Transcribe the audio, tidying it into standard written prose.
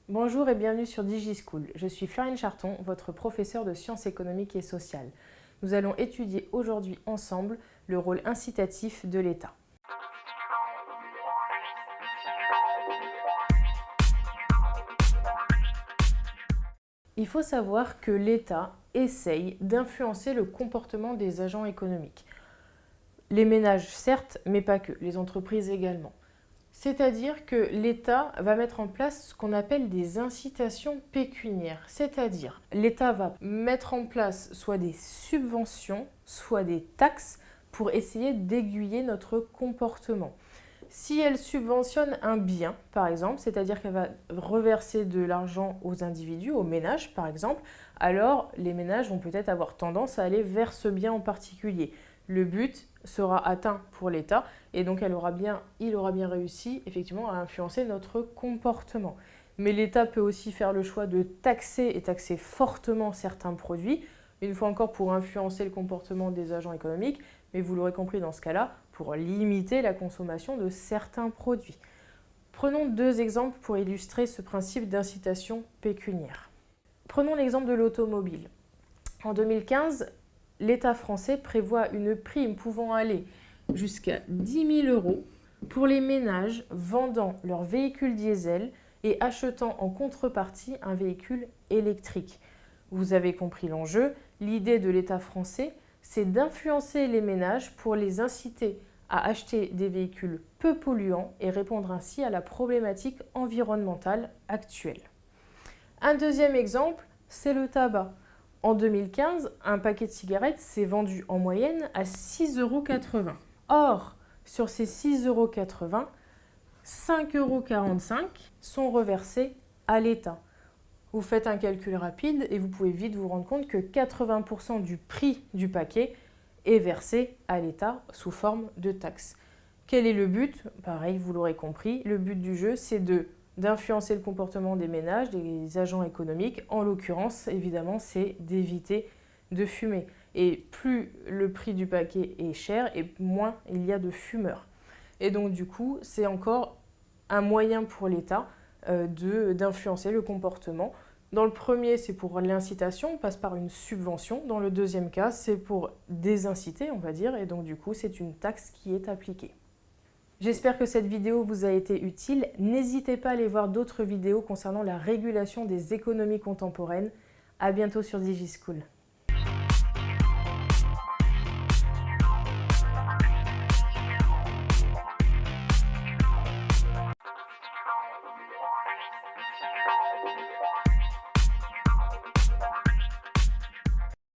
Bonjour et bienvenue sur DigiSchool. Je suis Floriane Charton, votre professeure de sciences économiques et sociales. Nous allons étudier aujourd'hui ensemble le rôle incitatif de l'État. Il faut savoir que l'État essaye d'influencer le comportement des agents économiques. Les ménages certes, mais pas que, les entreprises également. C'est-à-dire que l'État va mettre en place ce qu'on appelle des incitations pécuniaires. C'est-à-dire, l'État va mettre en place soit des subventions, soit des taxes pour essayer d'aiguiller notre comportement. Si elle subventionne un bien, par exemple, c'est-à-dire qu'elle va reverser de l'argent aux individus, aux ménages par exemple, alors les ménages vont peut-être avoir tendance à aller vers ce bien en particulier. Le but sera atteint pour l'État et donc il aura bien réussi effectivement à influencer notre comportement. Mais l'État peut aussi faire le choix de taxer et taxer fortement certains produits, une fois encore pour influencer le comportement des agents économiques, mais vous l'aurez compris dans ce cas-là, pour limiter la consommation de certains produits. Prenons deux exemples pour illustrer ce principe d'incitation pécuniaire. Prenons l'exemple de l'automobile. En 2015, l'État français prévoit une prime pouvant aller jusqu'à 10 000 € pour les ménages vendant leur véhicule diesel et achetant en contrepartie un véhicule électrique. Vous avez compris l'enjeu. L'idée de l'État français, c'est d'influencer les ménages pour les inciter à acheter des véhicules peu polluants et répondre ainsi à la problématique environnementale actuelle. Un deuxième exemple, c'est le tabac. En 2015, un paquet de cigarettes s'est vendu en moyenne à 6,80 €. Or, sur ces 6,80 €, 5,45 € sont reversés à l'État. Vous faites un calcul rapide et vous pouvez vite vous rendre compte que 80% du prix du paquet est versé à l'État sous forme de taxes. Quel est le but? Pareil, vous l'aurez compris, le but du jeu, c'est d'influencer le comportement des ménages, des agents économiques. En l'occurrence, évidemment, c'est d'éviter de fumer. Et plus le prix du paquet est cher, et moins il y a de fumeurs. Et donc, du coup, c'est encore un moyen pour l'État d'influencer le comportement. Dans le premier, c'est pour l'incitation, on passe par une subvention. Dans le deuxième cas, c'est pour désinciter, on va dire. Et donc, du coup, c'est une taxe qui est appliquée. J'espère que cette vidéo vous a été utile. N'hésitez pas à aller voir d'autres vidéos concernant la régulation des économies contemporaines. À bientôt sur DigiSchool.